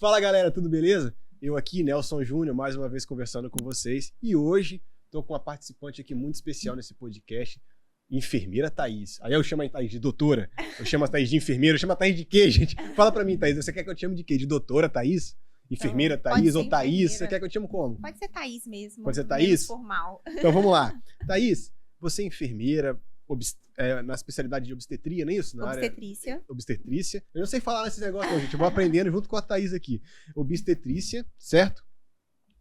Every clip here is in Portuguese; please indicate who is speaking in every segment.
Speaker 1: Fala galera, tudo beleza? Eu aqui, Nelson Júnior, mais uma vez conversando com vocês. E hoje tô com uma participante aqui muito especial nesse podcast, enfermeira Thaís. Aí eu chamo a Thaís de doutora, eu chamo a Thaís de enfermeira, eu chamo a Thaís de quê, gente? Fala pra mim, Thaís, você quer que eu te chame de quê? De doutora Thaís? Enfermeira
Speaker 2: Então,
Speaker 1: Thaís ou
Speaker 2: ser
Speaker 1: Thaís?
Speaker 2: enfermeira.
Speaker 1: Você quer que eu te chame como?
Speaker 2: Pode ser Thaís mesmo.
Speaker 1: Pode ser
Speaker 2: menos
Speaker 1: Thaís?
Speaker 2: formal.
Speaker 1: Então vamos lá. Thaís, você é enfermeira na especialidade de obstetria, não é isso? Na
Speaker 2: Obstetrícia.
Speaker 1: área obstetrícia. Eu não sei falar nesse negócio, não, gente. Eu vou aprendendo junto com a Thaís aqui. Obstetrícia, certo?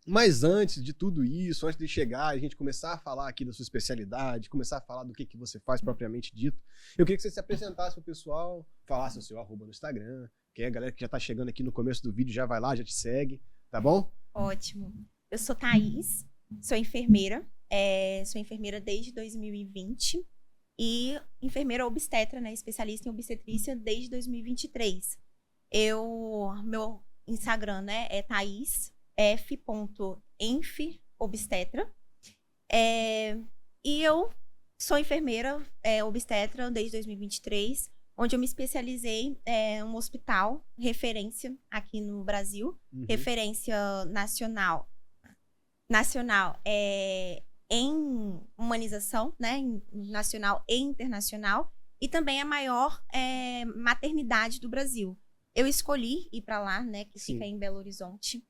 Speaker 1: Mas antes de tudo isso, antes de chegar, a gente começar a falar aqui da sua especialidade, começar a falar do que você faz propriamente dito, eu queria que você se apresentasse pro pessoal, falasse o seu @no Instagram, que é a galera que já tá chegando aqui no começo do vídeo, já vai lá, já te segue, tá bom?
Speaker 2: Ótimo. Eu sou Thaís, sou enfermeira. Sou enfermeira desde 2020 e enfermeira obstetra, né? Especialista em obstetrícia desde 2023. Meu Instagram, né, é thaisf.enfobstetra. E eu sou enfermeira obstetra desde 2023, onde eu me especializei em um hospital, referência aqui no Brasil, referência nacional em humanização, né, nacional e internacional, e também a maior maternidade do Brasil. Eu escolhi ir para lá, né, que
Speaker 1: Sim.
Speaker 2: fica em Belo Horizonte,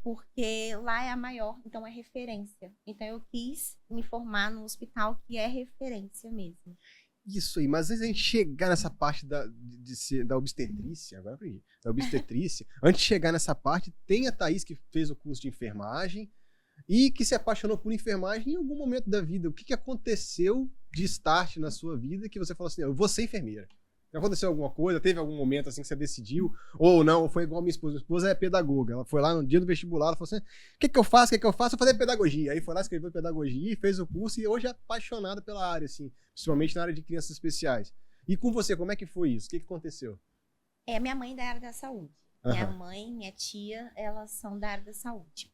Speaker 2: porque lá é a maior, então é referência. Então eu quis me formar num hospital que é referência mesmo.
Speaker 1: Isso aí, mas antes da gente chegar nessa parte da obstetrícia, agora eu aprendi, da obstetrícia, antes de chegar nessa parte, tem a Thaís que fez o curso de enfermagem e que se apaixonou por enfermagem em algum momento da vida. O que aconteceu de start na sua vida que você falou assim, eu vou ser enfermeira? Aconteceu alguma coisa? Teve algum momento assim que você decidiu? Ou não? Foi igual a minha esposa. Minha esposa é pedagoga. Ela foi lá no dia do vestibular, ela falou assim, o que eu faço? Eu vou fazer pedagogia. Aí foi lá, escreveu pedagogia, fez o curso e hoje é apaixonada pela área, assim, principalmente na área de crianças especiais. E com você, como é que foi isso? O que aconteceu?
Speaker 2: Minha mãe é da área da saúde. Minha mãe, minha tia, elas são da área da saúde.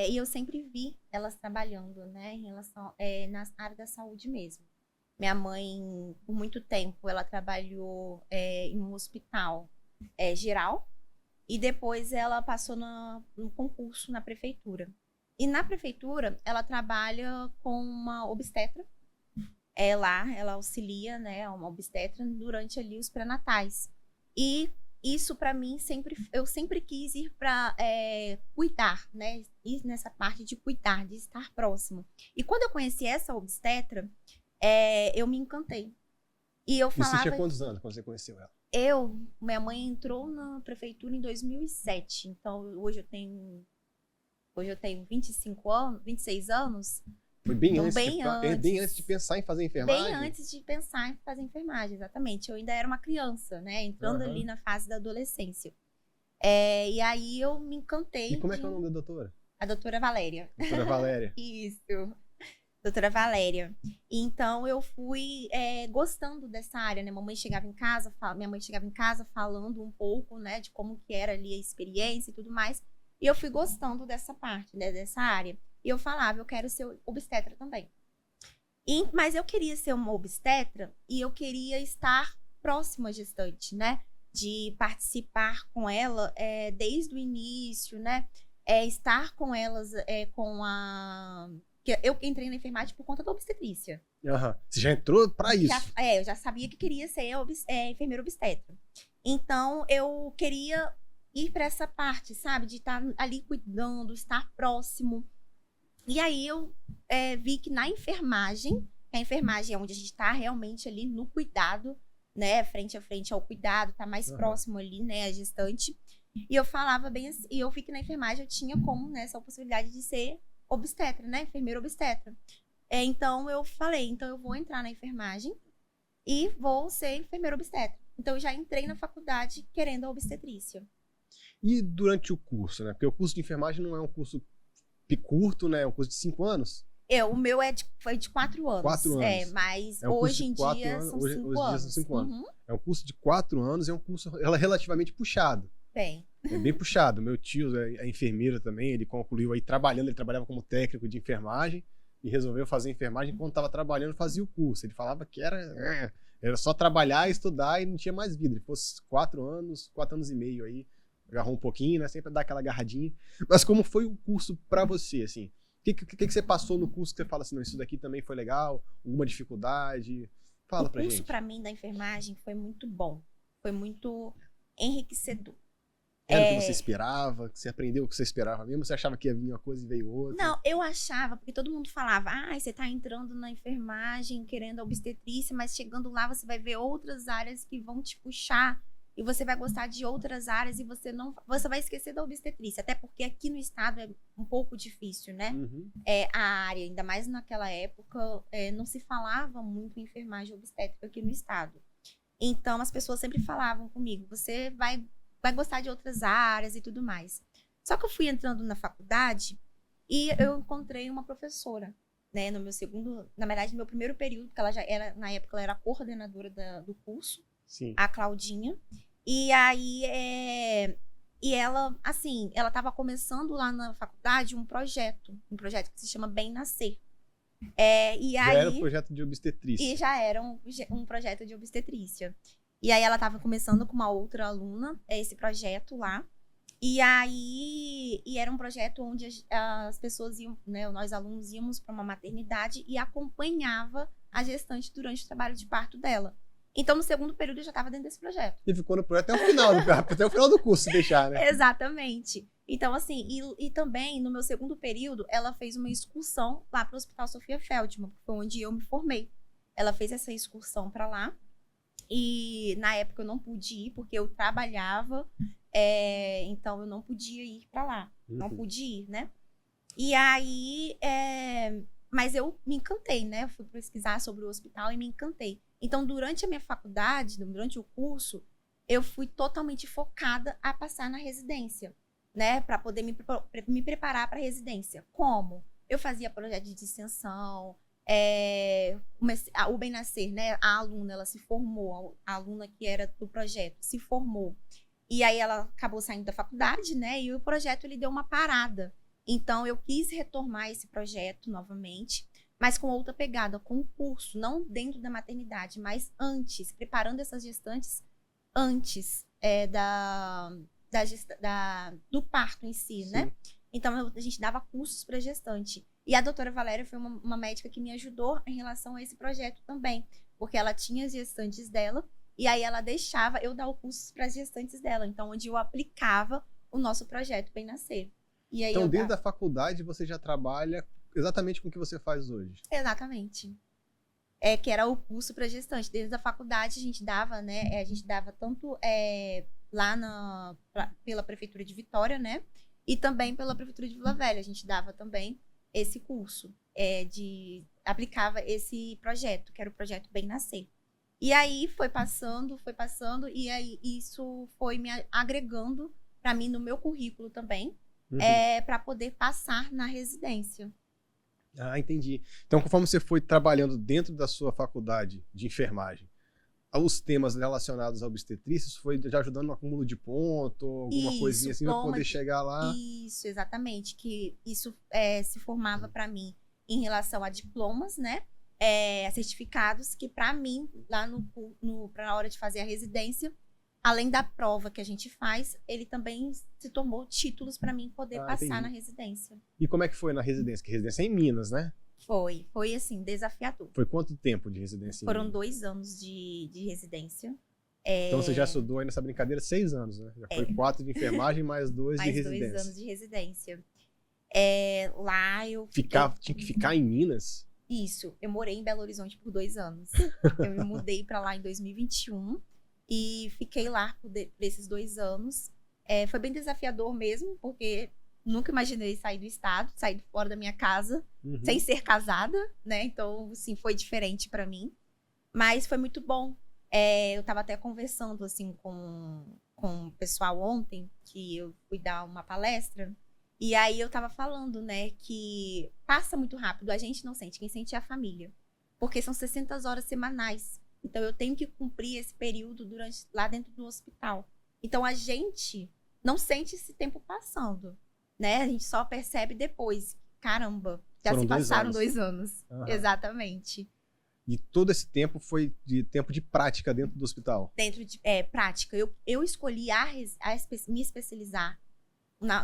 Speaker 2: E eu sempre vi elas trabalhando, né, em relação na área da saúde mesmo. Minha mãe, por muito tempo, ela trabalhou em um hospital geral e depois ela passou no concurso na prefeitura. E na prefeitura, ela trabalha com uma obstetra. Lá, ela auxilia, né, uma obstetra durante ali os pré-natais. E isso, para mim, eu sempre quis ir para cuidar, né? Ir nessa parte de cuidar, de estar próximo. E quando eu conheci essa obstetra, eu me encantei. E eu falava...
Speaker 1: E você tinha quantos anos quando você conheceu ela?
Speaker 2: Minha mãe entrou na prefeitura em 2007. Então, hoje eu tenho 25 anos, 26 anos.
Speaker 1: Foi bem,
Speaker 2: então,
Speaker 1: antes, bem antes de pensar em fazer enfermagem?
Speaker 2: Bem antes de pensar em fazer enfermagem, exatamente. Eu ainda era uma criança, né? Entrando ali na fase da adolescência. E aí eu me encantei.
Speaker 1: E como é que é o nome da doutora?
Speaker 2: A doutora Valéria.
Speaker 1: Doutora Valéria.
Speaker 2: Isso. Doutora Valéria. Então eu fui gostando dessa área, né? Minha mãe chegava em casa falando um pouco, né, de como que era ali a experiência e tudo mais. E eu fui gostando dessa parte, né, dessa área. E eu falava, eu quero ser obstetra também. Mas eu queria ser uma obstetra e eu queria estar próxima à gestante, né? De participar com ela desde o início, né? Estar com elas eu entrei na enfermagem por conta da obstetrícia.
Speaker 1: Você já entrou pra isso?
Speaker 2: Eu já sabia que queria ser enfermeira obstetra. Então, eu queria ir para essa parte, sabe? De estar ali cuidando, estar próximo. E aí, eu vi que na enfermagem, a enfermagem é onde a gente está realmente ali no cuidado, né? Frente a frente ao cuidado, tá mais próximo ali, né? A gestante. E eu falava bem assim, e eu vi que na enfermagem eu tinha como, né? Essa possibilidade de ser obstetra, né? Enfermeira obstetra. Então, eu falei, então eu vou entrar na enfermagem e vou ser enfermeira obstetra. Então, eu já entrei na faculdade querendo a obstetrícia.
Speaker 1: E durante o curso, né? Porque o curso de enfermagem não é um curso curto, né? É um curso de 5 anos.
Speaker 2: O meu foi de 4 anos.
Speaker 1: 4 anos.
Speaker 2: Mas hoje em dia são 5 anos.
Speaker 1: É um curso de 4 anos, é um curso relativamente puxado.
Speaker 2: Bem.
Speaker 1: É bem puxado. Meu tio é enfermeiro também, ele concluiu aí trabalhando, ele trabalhava como técnico de enfermagem e resolveu fazer enfermagem. Enquanto estava trabalhando, fazia o curso. Ele falava que era só trabalhar, estudar e não tinha mais vida. Ele fosse 4 anos e meio aí agarrou um pouquinho, né? Sempre dá aquela agarradinha. Mas como foi o curso pra você, assim? O que você passou no curso que você fala assim, não, isso daqui também foi legal? Alguma dificuldade? Fala pra gente.
Speaker 2: O curso pra mim da enfermagem foi muito bom. Foi muito enriquecedor.
Speaker 1: Era o que você esperava? Que você aprendeu o que você esperava mesmo? Você achava que ia vir uma coisa e veio outra?
Speaker 2: Não, eu achava, porque todo mundo falava, você tá entrando na enfermagem, querendo a obstetrícia, mas chegando lá você vai ver outras áreas que vão te puxar e você vai gostar de outras áreas e você vai esquecer da obstetrícia, até porque aqui no estado é um pouco difícil, né?
Speaker 1: Uhum.
Speaker 2: A área, ainda mais naquela época, não se falava muito em enfermagem obstétrica aqui no estado. Então as pessoas sempre falavam comigo, você vai gostar de outras áreas e tudo mais. Só que eu fui entrando na faculdade e eu encontrei uma professora, né, no meu primeiro período, porque ela já era, na época, ela era coordenadora do curso,
Speaker 1: Sim.
Speaker 2: a Claudinha. E aí, e ela, assim, ela estava começando lá na faculdade um projeto que se chama Bem Nascer.
Speaker 1: Já era um projeto de obstetrícia.
Speaker 2: E já era um projeto de obstetrícia. E aí ela estava começando com uma outra aluna, esse projeto lá. E aí, era um projeto onde as pessoas iam, né, nós alunos íamos para uma maternidade e acompanhava a gestante durante o trabalho de parto dela. Então, no segundo período, eu já estava dentro desse projeto.
Speaker 1: E ficou no projeto até o final do curso, se deixar, né?
Speaker 2: Exatamente. Então, assim, e também, no meu segundo período, ela fez uma excursão lá para o Hospital Sofia Feldman, que foi onde eu me formei. Ela fez essa excursão para lá. E, na época, eu não pude ir, porque eu trabalhava. Então, eu não podia ir para lá.
Speaker 1: Uhum.
Speaker 2: Não pude ir, né? E aí... Mas eu me encantei, né? Eu fui pesquisar sobre o hospital e me encantei. Então, durante a minha faculdade, durante o curso, eu fui totalmente focada a passar na residência, né? Para poder me preparar para a residência. Como? Eu fazia projeto de extensão, o Bem Nascer, né? A aluna, ela se formou, a aluna que era do projeto se formou. E aí ela acabou saindo da faculdade, né? E o projeto, ele deu uma parada. Então, eu quis retomar esse projeto novamente, mas com outra pegada, com um curso, não dentro da maternidade, mas antes, preparando essas gestantes antes do parto em si, né? Então, a gente dava cursos para gestante. E a doutora Valéria foi uma médica que me ajudou em relação a esse projeto também, porque ela tinha as gestantes dela, e aí ela deixava eu dar os cursos para as gestantes dela, então, onde eu aplicava o nosso projeto Bem Nascer. E aí
Speaker 1: então, dentro da faculdade, você já trabalha exatamente com o que você faz hoje?
Speaker 2: Exatamente. Que era o curso para gestante. Desde a faculdade, a gente dava, né? A gente dava tanto lá pela Prefeitura de Vitória, né? E também pela Prefeitura de Vila Velha. A gente dava também esse curso. Aplicava esse projeto, que era o projeto Bem Nascer. E aí foi passando, e aí isso foi me agregando para mim no meu currículo também. Para poder passar na residência.
Speaker 1: Ah, entendi. Então, conforme você foi trabalhando dentro da sua faculdade de enfermagem, os temas relacionados à obstetrícia, isso foi já ajudando no acúmulo de ponto, alguma coisinha assim, para poder chegar lá?
Speaker 2: Isso, exatamente. Que isso se formava para mim em relação a diplomas, né? Certificados, que para mim, lá na hora de fazer a residência, além da prova que a gente faz, ele também se tornou títulos para mim poder passar na residência.
Speaker 1: E como é que foi na residência? Que residência é em Minas, né?
Speaker 2: Foi assim, desafiador.
Speaker 1: Foi quanto tempo de residência?
Speaker 2: Foram 2 anos de residência.
Speaker 1: Então você já estudou aí nessa brincadeira 6 anos, né? Já foi 4 de enfermagem, mais 2 de residência.
Speaker 2: Mais 2 anos de residência. Lá eu...
Speaker 1: Tinha que ficar em Minas?
Speaker 2: Isso, eu morei em Belo Horizonte por 2 anos. Eu me mudei para lá em 2021. E fiquei lá por esses 2 anos. Foi bem desafiador mesmo, porque nunca imaginei sair do estado, sair fora da minha casa, sem ser casada, né? Então, assim, foi diferente para mim. Mas foi muito bom. Eu estava até conversando, assim, com o pessoal ontem, que eu fui dar uma palestra. E aí eu estava falando, né, que passa muito rápido. A gente não sente, quem sente é a família. Porque são 60 horas semanais. Então, eu tenho que cumprir esse período lá dentro do hospital. Então, a gente não sente esse tempo passando, né? A gente só percebe depois. Caramba, já se passaram 2 anos. Exatamente.
Speaker 1: E todo esse tempo foi de tempo de prática dentro do hospital?
Speaker 2: Dentro de prática. Eu escolhi me especializar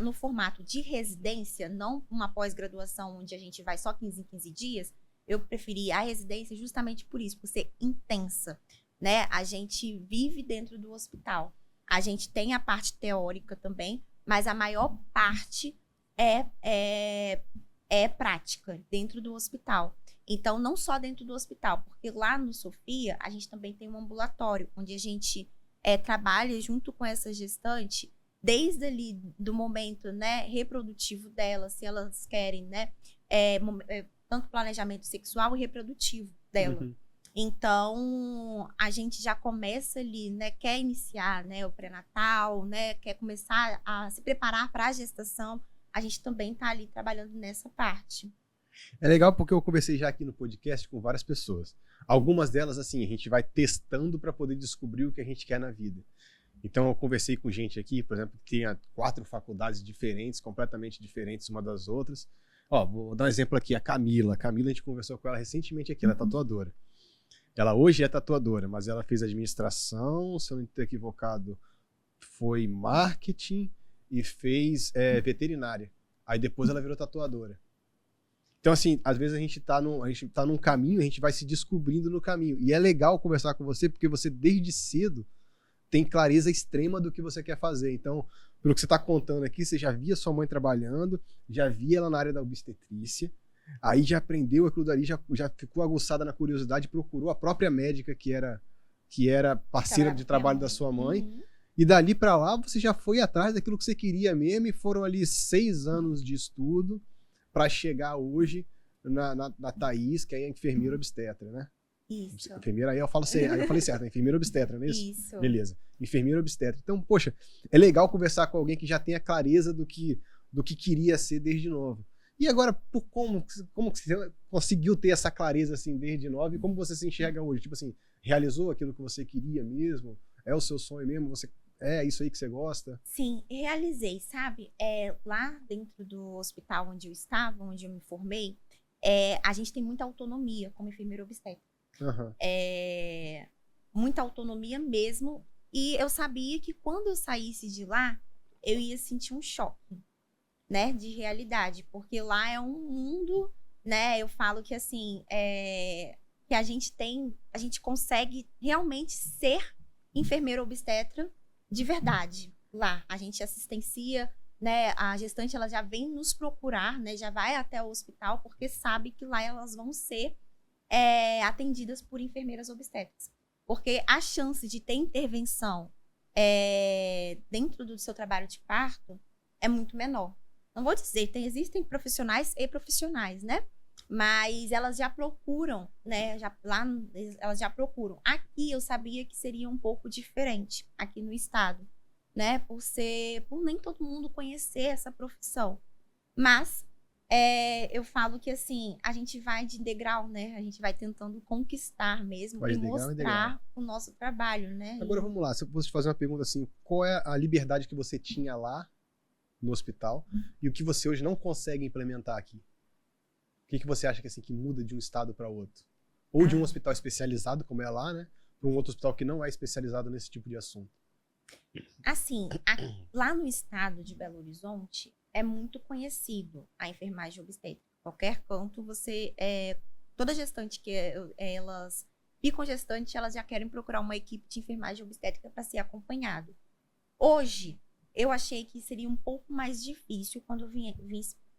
Speaker 2: no formato de residência, não uma pós-graduação onde a gente vai só 15 em 15 dias. Eu preferi a residência justamente por isso, por ser intensa, né? A gente vive dentro do hospital. A gente tem a parte teórica também, mas a maior parte é prática dentro do hospital. Então, não só dentro do hospital, porque lá no Sofia, a gente também tem um ambulatório, onde a gente trabalha junto com essa gestante, desde ali do momento, né, reprodutivo dela, se elas querem, né, tanto planejamento sexual e reprodutivo dela. Uhum. Então, a gente já começa ali, né, quer iniciar, né, o pré-natal, né, quer começar a se preparar para a gestação, a gente também está ali trabalhando nessa parte.
Speaker 1: É legal porque eu conversei já aqui no podcast com várias pessoas. Algumas delas, assim, a gente vai testando para poder descobrir o que a gente quer na vida. Então, eu conversei com gente aqui, por exemplo, que tinha 4 faculdades diferentes, completamente diferentes uma das outras. Ó, vou dar um exemplo aqui, a Camila. A Camila, a gente conversou com ela recentemente aqui, ela é tatuadora. Ela hoje é tatuadora, mas ela fez administração, se eu não estou equivocado, foi marketing e fez veterinária. Aí depois ela virou tatuadora. Então, assim, às vezes a gente tá num caminho, a gente vai se descobrindo no caminho. E é legal conversar com você, porque você, desde cedo, tem clareza extrema do que você quer fazer. Então, pelo que você está contando aqui, você já via sua mãe trabalhando, já via ela na área da obstetrícia, aí já aprendeu aquilo dali, já ficou aguçada na curiosidade, procurou a própria médica que era parceira de trabalho da sua mãe. Uhum. E dali para lá, você já foi atrás daquilo que você queria mesmo, e foram ali 6 anos de estudo para chegar hoje na Thaís, que é a enfermeira obstetra, né?
Speaker 2: Isso.
Speaker 1: Enfermeira, aí eu falei certo, enfermeira obstetra, não é isso?
Speaker 2: Isso.
Speaker 1: Beleza. Enfermeira obstetra. Então, poxa, é legal conversar com alguém que já tem a clareza do que queria ser desde novo. E agora, como você conseguiu ter essa clareza assim desde novo e como você se enxerga hoje? Tipo assim, realizou aquilo que você queria mesmo? É o seu sonho mesmo? É isso aí que você gosta?
Speaker 2: Sim, realizei, sabe? Lá dentro do hospital onde eu estava, onde eu me formei, a gente tem muita autonomia como enfermeira obstétrica.
Speaker 1: Uhum.
Speaker 2: Muita autonomia mesmo. E eu sabia que quando eu saísse de lá, eu ia sentir um choque, né? De realidade. Porque lá é um mundo, né? Eu falo que assim, que a gente consegue realmente ser enfermeira obstetra de verdade. Lá, a gente assistencia, né? A gestante, ela já vem nos procurar, né? Já vai até o hospital, porque sabe que lá elas vão ser atendidas por enfermeiras obstetras. Porque a chance de ter intervenção dentro do seu trabalho de parto é muito menor. Não vou dizer, existem profissionais e profissionais, né? Mas elas já procuram, né? Elas já procuram. Aqui eu sabia que seria um pouco diferente, aqui no estado, né? Por nem todo mundo conhecer essa profissão. Mas eu falo que assim, a gente vai de degrau, né? A gente vai tentando conquistar mesmo e mostrar o nosso trabalho, né?
Speaker 1: Agora vamos lá, se eu fosse te fazer uma pergunta assim, qual é a liberdade que você tinha lá no hospital e o que você hoje não consegue implementar aqui? O que você acha que muda de um estado para outro? Ou de um hospital especializado, como é lá, né? Para um outro hospital que não é especializado nesse tipo de assunto?
Speaker 2: Assim, lá no estado de Belo Horizonte, é muito conhecido a enfermagem obstétrica. Qualquer canto, toda gestante que elas ficam gestantes, elas já querem procurar uma equipe de enfermagem obstétrica para ser acompanhado. Hoje, eu achei que seria um pouco mais difícil quando eu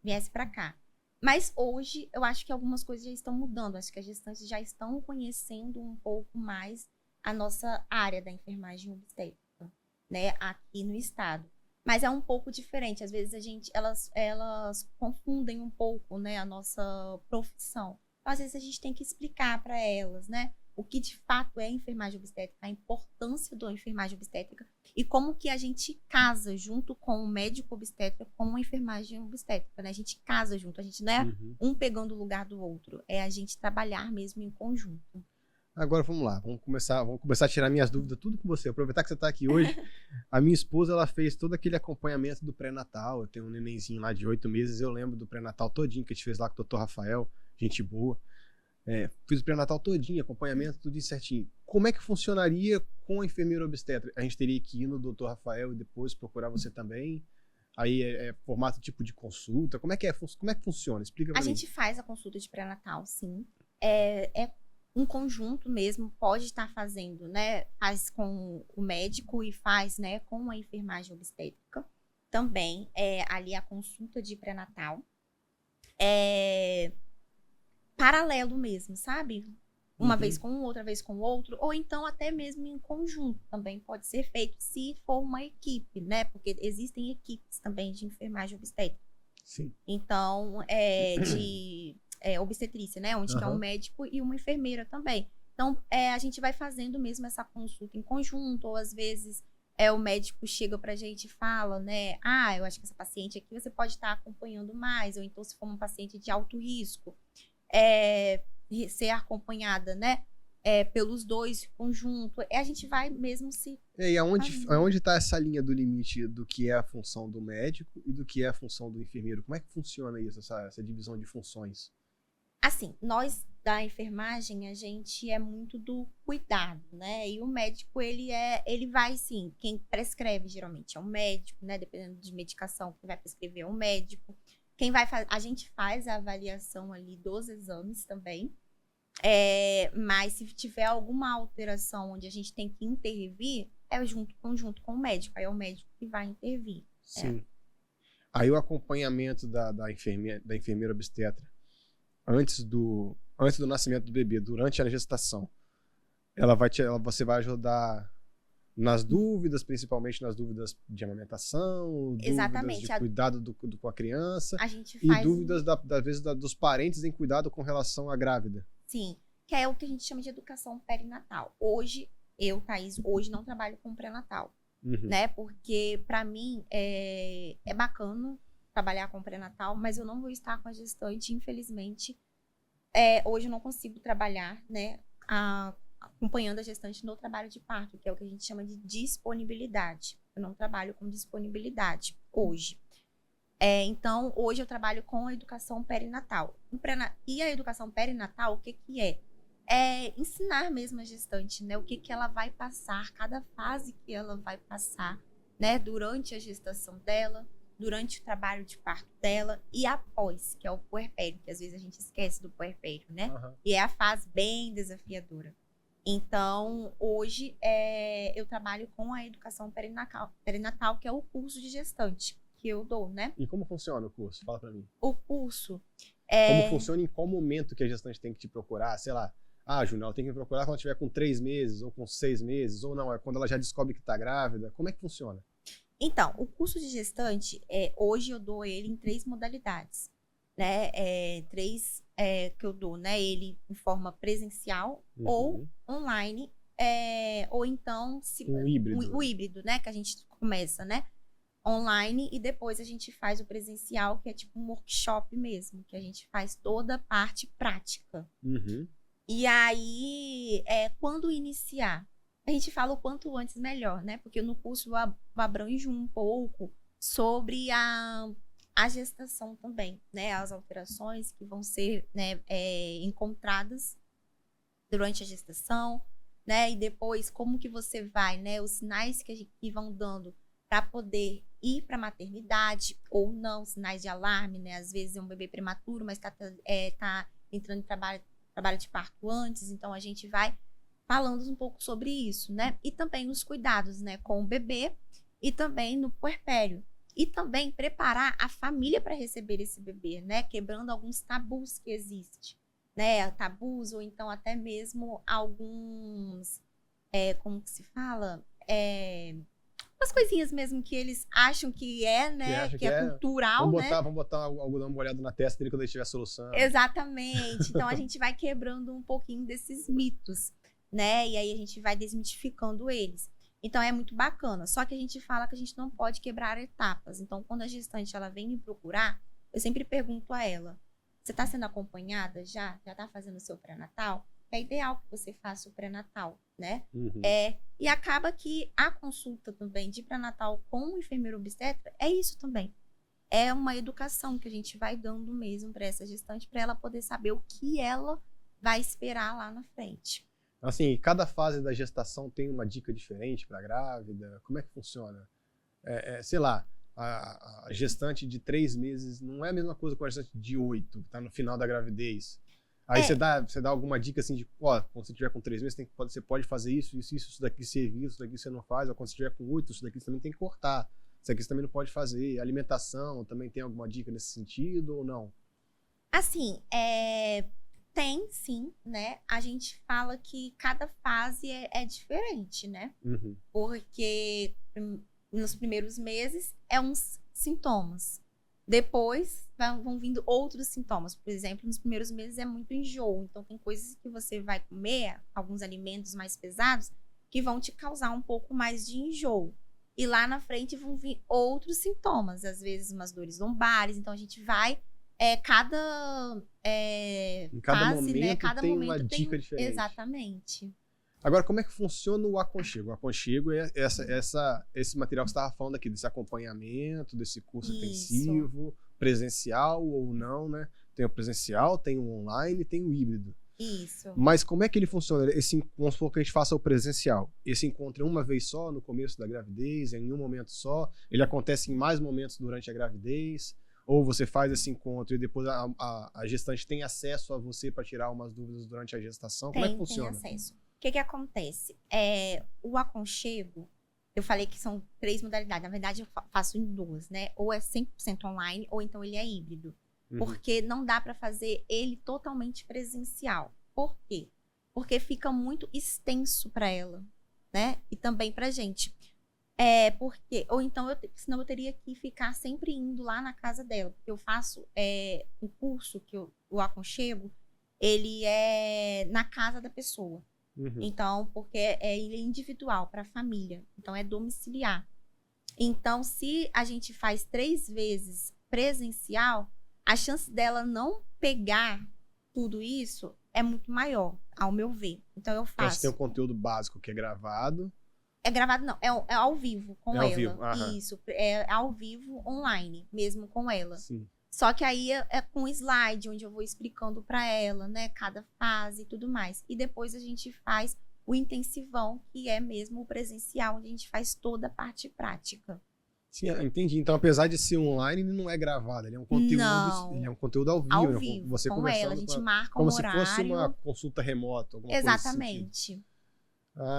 Speaker 2: viesse para cá. Mas hoje, eu acho que algumas coisas já estão mudando. Acho que as gestantes já estão conhecendo um pouco mais a nossa área da enfermagem obstétrica, né, aqui no estado. Mas é um pouco diferente. Às vezes elas confundem um pouco, né, a nossa profissão. Então, às vezes a gente tem que explicar para elas, né, o que de fato é enfermagem obstétrica, a importância da enfermagem obstétrica e como que a gente casa junto com o médico obstetra com a enfermagem obstétrica, né? A gente casa junto, a gente não é um pegando o lugar do outro, é a gente trabalhar mesmo em conjunto.
Speaker 1: Agora vamos lá, vamos começar a tirar minhas dúvidas tudo com você. Aproveitar que você está aqui hoje. A minha esposa, ela fez todo aquele acompanhamento do pré-natal. Eu tenho um nenenzinho lá de 8 meses, eu lembro do pré-natal todinho que a gente fez lá com o Dr. Rafael, gente boa. fiz o pré-natal todinho, acompanhamento, tudo certinho. Como é que funcionaria com a enfermeira obstetra? A gente teria que ir no Dr. Rafael e depois procurar você também? Aí formato tipo de consulta? Como é que funciona? Explica pra
Speaker 2: A
Speaker 1: mim.
Speaker 2: gente faz a consulta de pré-natal, sim. É um conjunto mesmo, pode estar fazendo, né? Faz com o médico e faz, né, com a enfermagem obstétrica. Também ali a consulta de pré-natal. Paralelo mesmo, sabe? Uma vez com um, outra vez com o outro, ou então até mesmo em conjunto também pode ser feito se for uma equipe, né? Porque existem equipes também de enfermagem obstétrica.
Speaker 1: Sim.
Speaker 2: Então, de obstetrícia, né? Onde que é um médico e uma enfermeira também. Então, a gente vai fazendo mesmo essa consulta em conjunto, ou às vezes o médico chega pra gente e fala, né? Ah, eu acho que essa paciente aqui você pode estar acompanhando mais, ou então se for uma paciente de alto risco, ser acompanhada, né? Pelos dois conjunto. A gente vai mesmo se...
Speaker 1: E aonde está essa linha do limite do que é a função do médico e do que é a função do enfermeiro? Como é que funciona isso, essa divisão de funções?
Speaker 2: Assim, nós da enfermagem, a gente é muito do cuidado, né? E o médico, ele vai, sim, quem prescreve geralmente é o médico, né? Dependendo de medicação, quem vai prescrever é o médico. A gente faz a avaliação ali dos exames também. Mas se tiver alguma alteração onde a gente tem que intervir, junto com o médico. Aí é o médico que vai intervir.
Speaker 1: Sim. Aí o acompanhamento da enfermeira obstetra antes do nascimento do bebê, durante a gestação, você vai ajudar nas dúvidas, principalmente nas dúvidas de amamentação,
Speaker 2: Exatamente.
Speaker 1: dúvidas de cuidado com a criança,
Speaker 2: a gente
Speaker 1: e dúvidas, às vezes, dos parentes em cuidado com relação à grávida.
Speaker 2: Sim, que é o que a gente chama de educação perinatal. Hoje, Thaís, não trabalho com pré-natal, né? Porque, para mim, é bacana trabalhar com pré-natal, mas eu não vou estar com a gestante, infelizmente. Hoje eu não consigo trabalhar, né, acompanhando a gestante no trabalho de parto, que é o que a gente chama de disponibilidade. Eu não trabalho com disponibilidade hoje. Então, hoje eu trabalho com a educação perinatal. E a educação perinatal, o que é? É ensinar mesmo a gestante, né? O que ela vai passar, cada fase que ela vai passar, né? Durante a gestação dela, durante o trabalho de parto dela e após, que é o puerpério, que às vezes a gente esquece do puerpério, né? E é a fase bem desafiadora. Então, hoje, eu trabalho com a educação perinatal, que é o curso de gestante que eu dou, né?
Speaker 1: E como funciona o curso? Fala pra mim.
Speaker 2: O curso
Speaker 1: Como funciona e em qual momento que a gestante tem que te procurar? Sei lá, Júnior, ela tem que me procurar quando ela estiver com 3 meses, ou com 6 meses, ou não, é quando ela já descobre que tá grávida. Como é que funciona?
Speaker 2: Então, o curso de gestante, hoje eu dou ele em 3 modalidades, né? 3 que eu dou, né? Ele em forma presencial ou online, ou então o híbrido, né? Que a gente começa, né? Online, e depois a gente faz o presencial, que é tipo um workshop mesmo, que a gente faz toda a parte prática. E aí, quando iniciar, a gente fala o quanto antes melhor, né? Porque no curso eu abranjo um pouco sobre a gestação também, né? As alterações que vão ser, né, encontradas durante a gestação, né? E depois como que você vai, né? Os sinais que vão dando para poder ir para a maternidade ou não, sinais de alarme, né? Às vezes é um bebê prematuro, mas tá entrando em trabalho de parto antes, então a gente vai falando um pouco sobre isso, né? E também os cuidados, né, com o bebê e também no puerpério. E também preparar a família para receber esse bebê, né? Quebrando alguns tabus que existem, né? Tabus ou então até mesmo alguns, como que se fala? Umas coisinhas mesmo que eles acham que né? Que é cultural, né?
Speaker 1: Vamos botar algodão molhado na testa dele quando ele tiver solução.
Speaker 2: Exatamente. Então, a gente vai quebrando um pouquinho desses mitos, né? E aí a gente vai desmitificando eles. Então, é muito bacana. Só que a gente fala que a gente não pode quebrar etapas. Então, quando a gestante ela vem me procurar, eu sempre pergunto a ela, você está sendo acompanhada já? Já está fazendo o seu pré-natal? É ideal que você faça o pré-natal, né? E acaba que a consulta também de pré-natal com o enfermeiro obstetra é isso também. É uma educação que a gente vai dando mesmo para essa gestante, para ela poder saber o que ela vai esperar lá na frente.
Speaker 1: Assim, cada fase da gestação tem uma dica diferente para a grávida? Como é que funciona? Sei lá, a gestante de 3 meses não é a mesma coisa com a gestante de 8, que está no final da gravidez. Aí você dá alguma dica assim de, ó, quando você tiver com 3 meses, você pode fazer isso daqui serviço, isso daqui você não faz. Ou quando você tiver com 8, isso daqui você também tem que cortar. Isso aqui você também não pode fazer. Alimentação, também tem alguma dica nesse sentido ou não?
Speaker 2: Assim, tem sim, né? A gente fala que cada fase é diferente, né?
Speaker 1: Uhum.
Speaker 2: Porque nos primeiros meses é uns sintomas. Depois vão vindo outros sintomas. Por exemplo, nos primeiros meses é muito enjoo. Então, tem coisas que você vai comer, alguns alimentos mais pesados, que vão te causar um pouco mais de enjoo. E lá na frente vão vir outros sintomas. Às vezes, umas dores lombares. Então, a gente vai... cada fase,
Speaker 1: momento,
Speaker 2: né? Cada
Speaker 1: tem
Speaker 2: momento
Speaker 1: uma dica diferente.
Speaker 2: Exatamente.
Speaker 1: Agora, como é que funciona o aconchego? O aconchego é esse material que você estava falando aqui, desse acompanhamento, desse curso intensivo, presencial ou não, né? Tem o presencial, tem o online, tem o híbrido.
Speaker 2: Isso.
Speaker 1: Mas como é que ele funciona? Vamos supor que a gente faça o presencial. Esse encontro é uma vez só, no começo da gravidez, em um momento só? Ele acontece em mais momentos durante a gravidez? Ou você faz esse encontro e depois a gestante tem acesso a você para tirar umas dúvidas durante a gestação? Como é que funciona?
Speaker 2: Tem acesso. O que acontece? O aconchego, eu falei que são 3 modalidades. Na verdade, eu faço em 2, né? Ou é 100% online, ou então ele é híbrido. Porque não dá para fazer ele totalmente presencial. Por quê? Porque fica muito extenso para ela, né? E também pra gente. Porque... Ou então, senão eu teria que ficar sempre indo lá na casa dela. Porque eu faço um curso, o aconchego, ele é na casa da pessoa. Então, porque ele é individual para a família. Então, é domiciliar. Então, se a gente faz 3 vezes presencial, a chance dela não pegar tudo isso é muito maior, ao meu ver. Então, eu faço...
Speaker 1: Então, você tem um conteúdo básico que é gravado.
Speaker 2: É gravado, não. É ao vivo com ela.
Speaker 1: Ao vivo.
Speaker 2: Isso. É ao vivo, online, mesmo com ela.
Speaker 1: Sim.
Speaker 2: Só que aí é com slide, onde eu vou explicando para ela, né? Cada fase e tudo mais. E depois a gente faz o intensivão, que é mesmo o presencial, onde a gente faz toda a parte prática.
Speaker 1: Sim, entendi. Então, apesar de ser online, ele não é gravado. Ele é um conteúdo,
Speaker 2: não.
Speaker 1: Ele é um conteúdo ao vivo.
Speaker 2: Ao
Speaker 1: né?
Speaker 2: vivo,
Speaker 1: você
Speaker 2: com
Speaker 1: conversando
Speaker 2: ela. A gente marca
Speaker 1: como
Speaker 2: um
Speaker 1: se
Speaker 2: horário.
Speaker 1: fosse uma consulta remota. Alguma
Speaker 2: Exatamente.
Speaker 1: Coisa assim.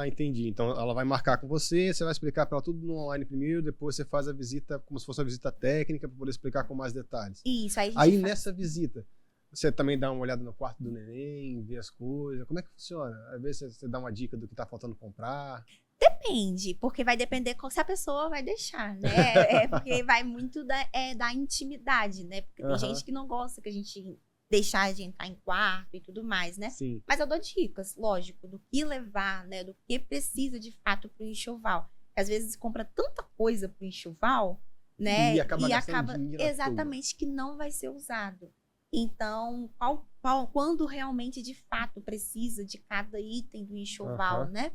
Speaker 1: Entendi. Então, ela vai marcar com você vai explicar para ela tudo no online primeiro, depois você faz a visita como se fosse uma visita técnica para poder explicar com mais detalhes.
Speaker 2: Isso,
Speaker 1: nessa visita, você também dá uma olhada no quarto do neném, vê as coisas. Como é que funciona? Às vezes você dá uma dica do que tá faltando comprar.
Speaker 2: Depende, porque vai depender se a pessoa vai deixar, né? Porque vai muito da intimidade, né? Porque tem gente que não gosta que a gente deixar a gente entrar em quarto e tudo mais, né?
Speaker 1: Sim.
Speaker 2: Mas eu dou dicas, lógico, do que levar, né? Do que precisa de fato pro enxoval. Às vezes compra tanta coisa pro enxoval, né?
Speaker 1: E acaba
Speaker 2: exatamente que não vai ser usado. Então, quando realmente de fato precisa de cada item do enxoval, né?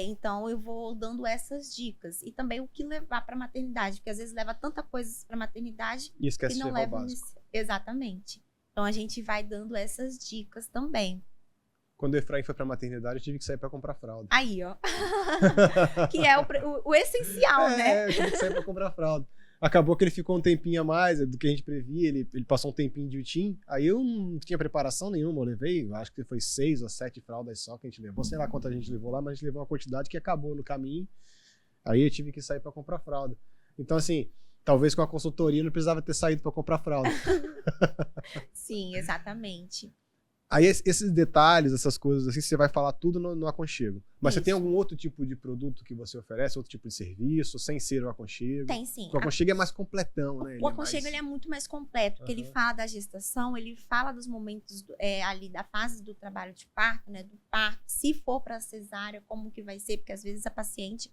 Speaker 2: Então eu vou dando essas dicas. E também o que levar para maternidade, porque às vezes leva tanta coisa para maternidade
Speaker 1: e esquece
Speaker 2: que não
Speaker 1: de levar
Speaker 2: leva
Speaker 1: o básico.
Speaker 2: Exatamente. Então a gente vai dando essas dicas também.
Speaker 1: Quando o Efraim foi pra maternidade, eu tive que sair pra comprar fralda.
Speaker 2: Aí, ó. Que é o essencial, né?
Speaker 1: Eu tive que sair pra comprar fralda. Acabou que ele ficou um tempinho a mais do que a gente previa. Ele passou um tempinho de UTIM. Aí eu não tinha preparação nenhuma. Eu levei, acho que foi 6 ou 7 fraldas só que a gente levou. Sei lá quanto a gente levou lá, mas a gente levou uma quantidade que acabou no caminho. Aí eu tive que sair pra comprar fralda. Então, assim, talvez com a consultoria não precisava ter saído pra comprar fralda.
Speaker 2: Sim, exatamente.
Speaker 1: Aí esses detalhes, essas coisas assim, você vai falar tudo no aconchego. Mas
Speaker 2: Isso.
Speaker 1: Você tem algum outro tipo de produto que você oferece, outro tipo de serviço, sem ser o aconchego?
Speaker 2: Tem sim.
Speaker 1: Porque o aconchego é mais completão, né?
Speaker 2: O aconchego ele é muito mais completo, porque ele fala da gestação, ele fala dos momentos ali da fase do trabalho de parto, né? Do parto, se for para cesárea, como que vai ser, porque às vezes a paciente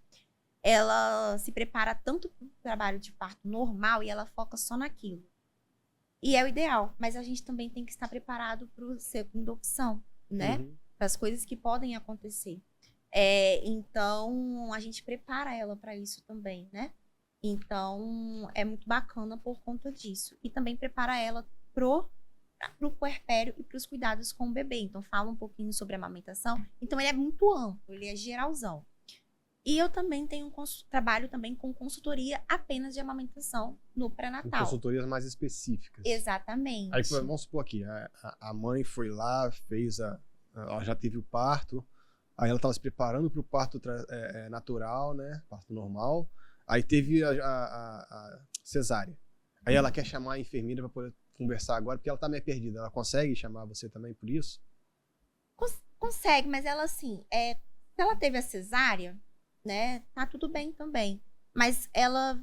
Speaker 2: ela se prepara tanto para o trabalho de parto normal e ela foca só naquilo. E é o ideal, mas a gente também tem que estar preparado para a segunda opção, né? Para as coisas que podem acontecer. Então, a gente prepara ela para isso também, né? Então, é muito bacana por conta disso. E também prepara ela pro para o puerpério e para os cuidados com o bebê. Então, fala um pouquinho sobre a amamentação. Então, ele é muito amplo, ele é geralzão. E eu também trabalho também com consultoria apenas de amamentação no pré-natal.
Speaker 1: Consultorias mais específicas.
Speaker 2: Exatamente.
Speaker 1: Aí, vamos supor aqui, a mãe foi lá, ela já teve o parto, aí ela estava se preparando para o parto natural, né? Parto normal. Aí teve a cesárea. Aí ela quer chamar a enfermeira para poder conversar agora, porque ela tá meio perdida. Ela consegue chamar você também por isso?
Speaker 2: Consegue, mas ela assim, se ela teve a cesárea, né, tá tudo bem também. Mas ela...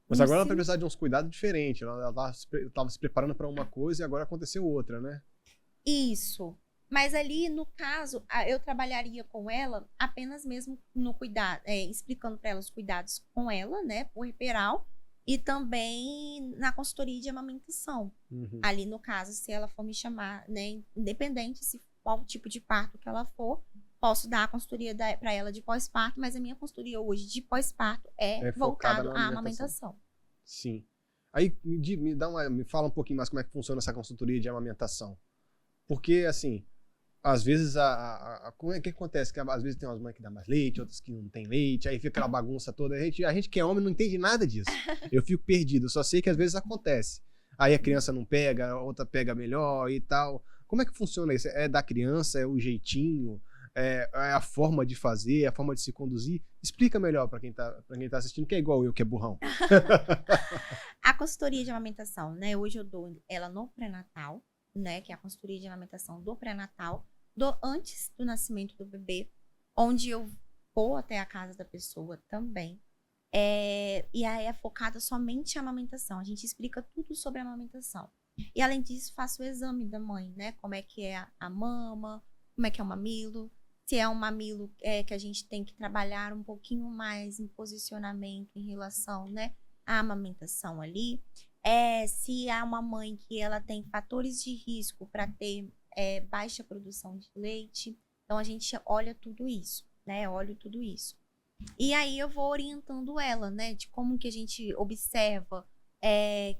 Speaker 1: Mas agora ela vai precisar de uns cuidados diferentes. Ela tava se preparando para uma coisa e agora aconteceu outra, né?
Speaker 2: Isso. Mas ali, no caso, eu trabalharia com ela apenas mesmo no cuidado, explicando para ela os cuidados com ela, né, puerperal, e também na consultoria de amamentação.
Speaker 1: Uhum.
Speaker 2: Ali, no caso, se ela for me chamar, né, independente se qual tipo de parto que ela for, posso dar a consultoria para ela de pós-parto, mas a minha consultoria hoje de pós-parto é voltada à amamentação.
Speaker 1: Sim. Aí me fala um pouquinho mais como é que funciona essa consultoria de amamentação. Porque, assim, às vezes, como é que acontece? Que às vezes tem umas mães que dão mais leite, outras que não tem leite, aí fica aquela bagunça toda. A gente que é homem não entende nada disso. Eu fico perdido, eu só sei que às vezes acontece. Aí a criança não pega, a outra pega melhor e tal. Como é que funciona isso? É da criança, é o jeitinho, é a forma de fazer, é a forma de se conduzir? Explica melhor para quem tá assistindo, que é igual eu, que é burrão.
Speaker 2: A consultoria de amamentação, né? Hoje eu dou ela no pré-natal, né? Que é a consultoria de amamentação do pré-natal, antes do nascimento do bebê, onde eu vou até a casa da pessoa também. E aí é focada somente em amamentação. A gente explica tudo sobre a amamentação. E além disso, faço o exame da mãe, né? Como é que é a mama, como é que é o mamilo, se é um mamilo que a gente tem que trabalhar um pouquinho mais em posicionamento em relação, né, à amamentação ali. Se há uma mãe que ela tem fatores de risco para ter baixa produção de leite, então a gente olha tudo isso, né? Olho tudo isso. E aí eu vou orientando ela, né, de como que a gente observa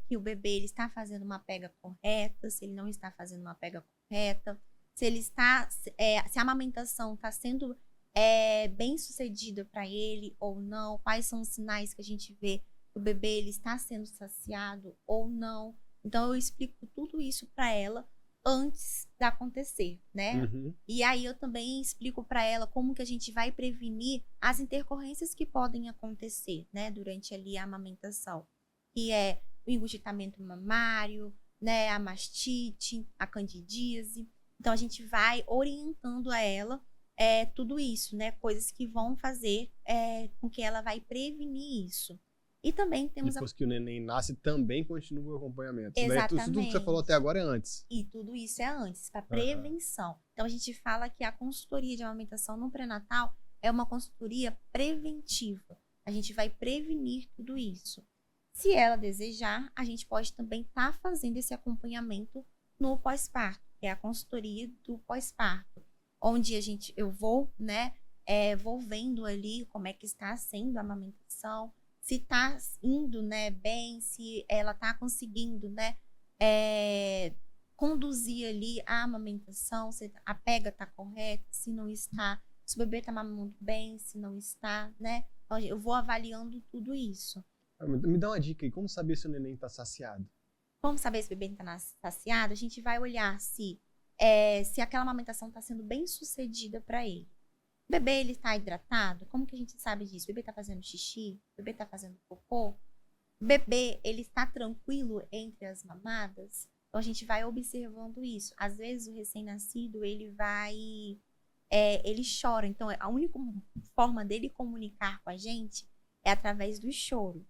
Speaker 2: que o bebê ele está fazendo uma pega correta, se ele não está fazendo uma pega correta, se ele está, se a amamentação está sendo bem sucedida para ele ou não, quais são os sinais que a gente vê que o bebê ele está sendo saciado ou não. Então eu explico tudo isso para ela antes de acontecer, né?
Speaker 1: Uhum.
Speaker 2: E aí eu também explico para ela como que a gente vai prevenir as intercorrências que podem acontecer, né, durante ali a amamentação, que é o engurgitamento mamário, né, a mastite, a candidíase. Então a gente vai orientando a ela tudo isso, né, coisas que vão fazer com que ela vai prevenir isso. E também temos...
Speaker 1: Depois que o neném nasce, também continua o acompanhamento.
Speaker 2: Exatamente.
Speaker 1: Tudo que você falou até agora é antes.
Speaker 2: E tudo isso é antes, para prevenção. Então, a gente fala que a consultoria de amamentação no pré-natal é uma consultoria preventiva. A gente vai prevenir tudo isso. Se ela desejar, a gente pode também estar fazendo esse acompanhamento no pós-parto, que é a consultoria do pós-parto, onde eu vou, né, vou vendo ali como é que está sendo a amamentação, se tá indo, né, bem, se ela tá conseguindo, né, conduzir ali a amamentação, se a pega tá correta, se não está, se o bebê tá mamando bem, se não está, né? Então, eu vou avaliando tudo isso.
Speaker 1: Me dá uma dica aí, como saber se o neném tá saciado?
Speaker 2: Como saber se o bebê tá saciado? A gente vai olhar se aquela amamentação tá sendo bem sucedida para ele. O bebê, ele tá hidratado? Como que a gente sabe disso? O bebê tá fazendo xixi? O bebê tá fazendo cocô? O bebê, ele está tranquilo entre as mamadas? Então, a gente vai observando isso. Às vezes, o recém-nascido, ele chora. Então, a única forma dele comunicar com a gente é através do choro.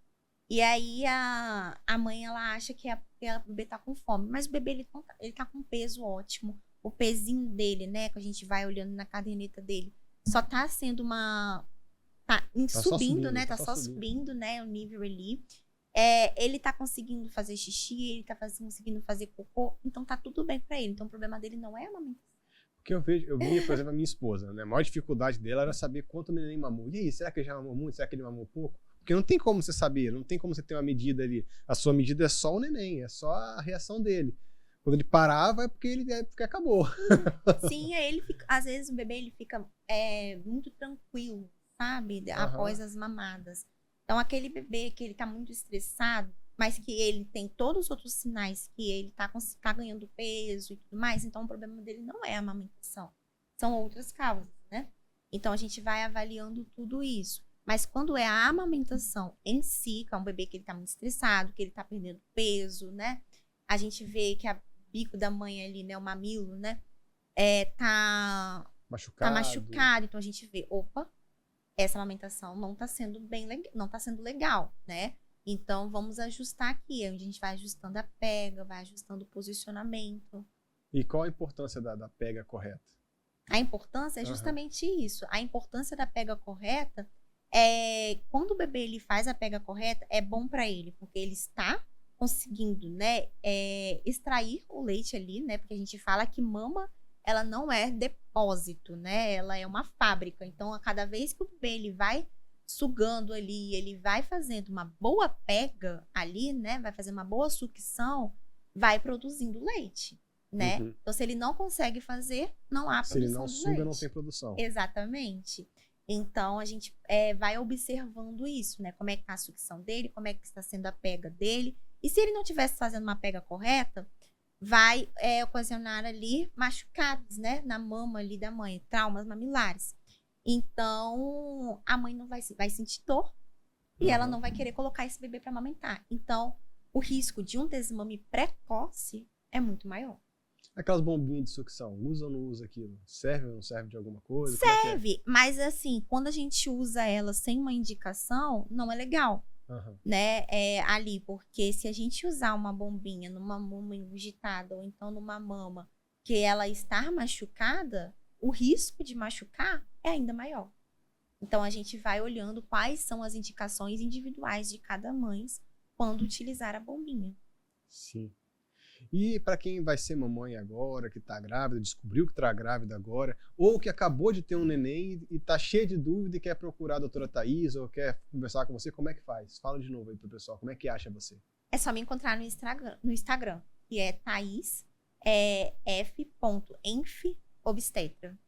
Speaker 2: E aí, a mãe, ela acha que o bebê tá com fome. Mas o bebê, ele tá com peso ótimo. O pezinho dele, né, que a gente vai olhando na caderneta dele, só tá sendo tá subindo, né? Tá só subindo, né? O nível ali. Ele tá conseguindo fazer xixi, ele tá conseguindo fazer cocô, então tá tudo bem pra ele. Então o problema dele não é a amamentação.
Speaker 1: Porque eu via, por exemplo, a minha esposa, né? A maior dificuldade dela era saber quanto o neném mamou. E aí, será que ele já mamou muito? Será que ele mamou pouco? Porque não tem como você saber, não tem como você ter uma medida ali. A sua medida é só o neném, é só a reação dele. Quando ele parava é porque acabou.
Speaker 2: Sim, aí ele fica, às vezes o bebê ele fica muito tranquilo, sabe? Após as mamadas. Então, aquele bebê que ele tá muito estressado, mas que ele tem todos os outros sinais que ele tá ganhando peso e tudo mais, então o problema dele não é a amamentação. São outras causas, né? Então, a gente vai avaliando tudo isso. Mas quando é a amamentação em si, que é um bebê que ele tá muito estressado, que ele tá perdendo peso, né? A gente vê que o bico da mãe ali, né? O mamilo, né? Tá machucado. Então, a gente vê, opa, essa amamentação não tá sendo não tá sendo legal, né? Então, vamos ajustar aqui. A gente vai ajustando a pega, vai ajustando o posicionamento.
Speaker 1: E qual a importância da pega correta?
Speaker 2: A importância é justamente isso. A importância da pega correta é quando o bebê ele faz a pega correta, é bom para ele, porque ele está conseguindo, né, extrair o leite ali, né? Porque a gente fala que mama, ela não é depósito, né? Ela é uma fábrica. Então, a cada vez que o bebê ele vai sugando ali, ele vai fazendo uma boa pega ali, né? Vai fazer uma boa sucção, vai produzindo leite, né? Então, se ele não consegue fazer, não há produção de leite. Se ele não suga,
Speaker 1: não tem produção.
Speaker 2: Exatamente. Então, a gente vai observando isso, né? Como é que tá a sucção dele, como é que está sendo a pega dele. E se ele não estivesse fazendo uma pega correta, vai ocasionar ali machucados, né? Na mama ali da mãe, traumas mamilares. Então, a mãe não vai sentir dor e ela não vai querer colocar esse bebê para amamentar. Então, o risco de um desmame precoce é muito maior.
Speaker 1: Aquelas bombinhas de sucção, usa ou não usa aquilo? Serve ou não serve de alguma coisa?
Speaker 2: Serve, mas assim, quando a gente usa ela sem uma indicação, não é legal, né? Ali, porque se a gente usar uma bombinha numa mama ingitada ou então numa mama que ela está machucada, o risco de machucar é ainda maior. Então, a gente vai olhando quais são as indicações individuais de cada mãe quando utilizar a bombinha.
Speaker 1: Sim. E para quem vai ser mamãe agora, que tá grávida, descobriu que tá grávida agora, ou que acabou de ter um neném e tá cheio de dúvida e quer procurar a doutora Thaís ou quer conversar com você, como é que faz? Fala de novo aí pro pessoal, como é que acha você?
Speaker 2: É só me encontrar no Instagram, que é Thaís f.enfobstetra.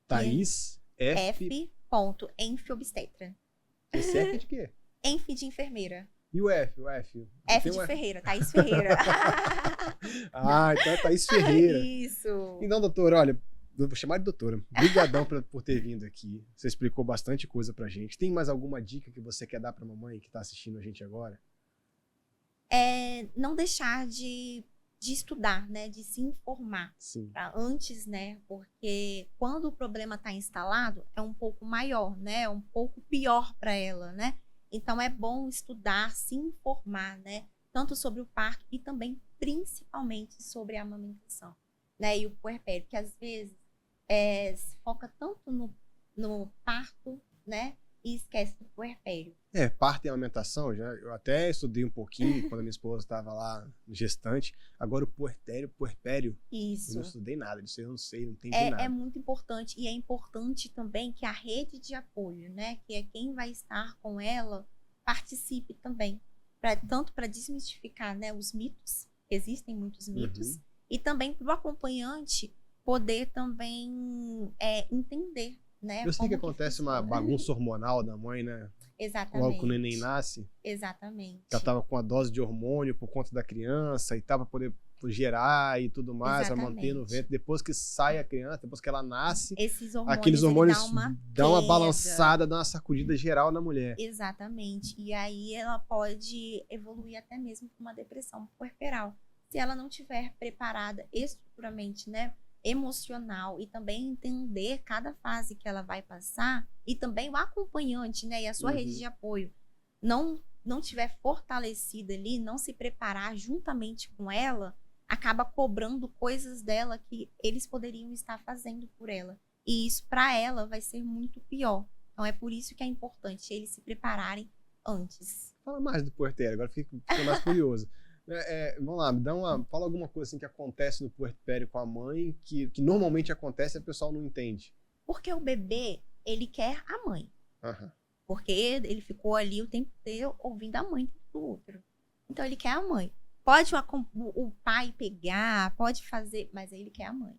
Speaker 1: Thaís
Speaker 2: f.enfobstetra.
Speaker 1: Esse F de quê?
Speaker 2: Enf de enfermeira.
Speaker 1: E o F? O F?
Speaker 2: F de Ferreira, Thaís Ferreira.
Speaker 1: Então é Thaís Ferreira.
Speaker 2: Isso.
Speaker 1: Então, doutora, olha, eu vou chamar de doutora. Obrigadão por ter vindo aqui. Você explicou bastante coisa pra gente. Tem mais alguma dica que você quer dar pra mamãe que tá assistindo a gente agora?
Speaker 2: Não deixar de estudar, né? De se informar.
Speaker 1: Sim.
Speaker 2: Antes, né? Porque quando o problema tá instalado, é um pouco maior, né? É um pouco pior para ela, né? Então, é bom estudar, se informar, né? Tanto sobre o parto e também, principalmente, sobre a amamentação, né? E o puerpério, porque às vezes se foca tanto no parto, né? E esquece do puerpério.
Speaker 1: Parto e amamentação, eu até estudei um pouquinho quando a minha esposa estava lá gestante. Agora o puerpério,
Speaker 2: Isso.
Speaker 1: eu não estudei nada disso, eu não sei, não entendi nada.
Speaker 2: É muito importante, e é importante também que a rede de apoio, né, que é quem vai estar com ela, participe também, tanto para desmistificar, né, os mitos, existem muitos mitos, e também para o acompanhante poder também entender, né?
Speaker 1: Eu sei que acontece uma bagunça hormonal da mãe, né?
Speaker 2: Exatamente.
Speaker 1: Logo que o neném nasce.
Speaker 2: Exatamente.
Speaker 1: Ela tava com a dose de hormônio por conta da criança e tal, pra poder gerar e tudo mais, pra manter no ventre. Depois que sai a criança, depois que ela nasce, aqueles hormônios dão uma balançada, dão uma sacudida geral na mulher.
Speaker 2: Exatamente. E aí ela pode evoluir até mesmo com uma depressão puerperal. Se ela não estiver preparada estruturalmente, né? Emocional, e também entender cada fase que ela vai passar, e também o acompanhante, né, e a sua rede de apoio não tiver fortalecida ali, não se preparar juntamente com ela, acaba cobrando coisas dela que eles poderiam estar fazendo por ela, e isso para ela vai ser muito pior. Então é por isso que é importante eles se prepararem antes.
Speaker 1: Fala mais do puerpério, agora fico mais curioso. Vamos lá, fala alguma coisa assim que acontece no puerpério com a mãe, que normalmente acontece e o pessoal não entende.
Speaker 2: Porque o bebê, ele quer a mãe. Porque ele ficou ali o tempo inteiro ouvindo a mãe do outro. Então, ele quer a mãe. Pode o pai pegar, pode fazer, mas ele quer a mãe.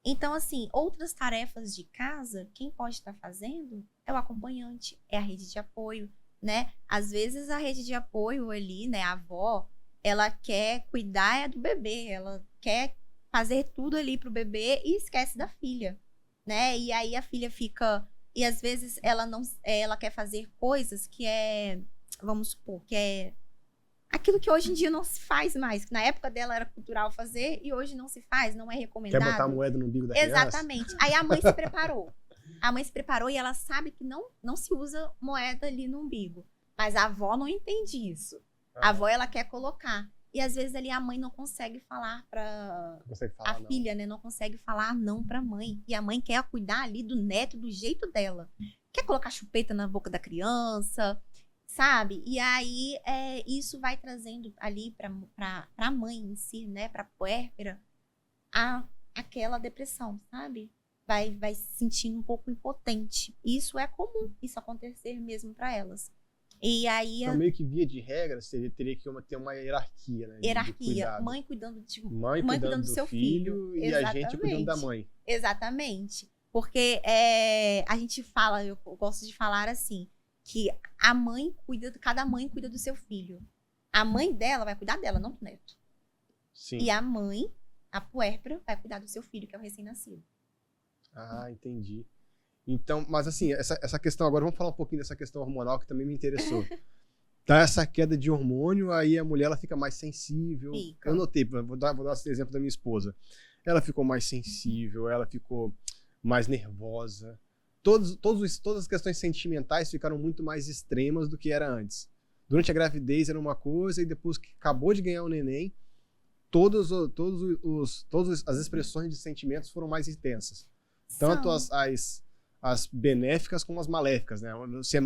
Speaker 2: Então, assim, outras tarefas de casa, quem pode estar fazendo é o acompanhante, é a rede de apoio, né? Às vezes a rede de apoio ali, né, a avó, ela quer cuidar do bebê, ela quer fazer tudo ali pro bebê e esquece da filha, né? E aí a filha fica... E às vezes ela quer fazer coisas que vamos supor, que é aquilo que hoje em dia não se faz mais. Que na época dela era cultural fazer e hoje não se faz, não é recomendado.
Speaker 1: Quer botar a moeda no umbigo da criança?
Speaker 2: Exatamente. Aí a mãe se preparou. A mãe se preparou e ela sabe que não se usa moeda ali no umbigo. Mas a avó não entende isso. A avó, ela quer colocar. E às vezes ali a mãe não consegue falar pra... a filha, né? Não consegue falar não pra mãe. E a mãe quer cuidar ali do neto do jeito dela. Quer colocar chupeta na boca da criança, sabe? E aí isso vai trazendo ali pra mãe em si, né? Pra puérpera, aquela depressão, sabe? Vai se sentindo um pouco impotente. Isso é comum, isso acontecer mesmo pra elas. E aí,
Speaker 1: então, meio que via de regra, teria que ter uma hierarquia, né?
Speaker 2: Hierarquia. Mãe cuidando do seu filho.
Speaker 1: E a gente cuidando da mãe.
Speaker 2: Exatamente. Porque a gente fala, eu gosto de falar assim, que cada mãe cuida do seu filho. A mãe dela vai cuidar dela, não do neto.
Speaker 1: Sim.
Speaker 2: E a mãe, a puérpera, vai cuidar do seu filho, que é o recém-nascido.
Speaker 1: Ah, entendi. Então, mas assim, essa questão, agora vamos falar um pouquinho dessa questão hormonal que também me interessou. Tá essa queda de hormônio, aí a mulher ela fica mais sensível.
Speaker 2: Fica.
Speaker 1: Eu notei, vou dar esse exemplo da minha esposa. Ela ficou mais sensível, ela ficou mais nervosa. Todas as questões sentimentais ficaram muito mais extremas do que era antes. Durante a gravidez era uma coisa, e depois que acabou de ganhar o neném, todas as expressões de sentimentos foram mais intensas. Tanto as benéficas como as maléficas, né?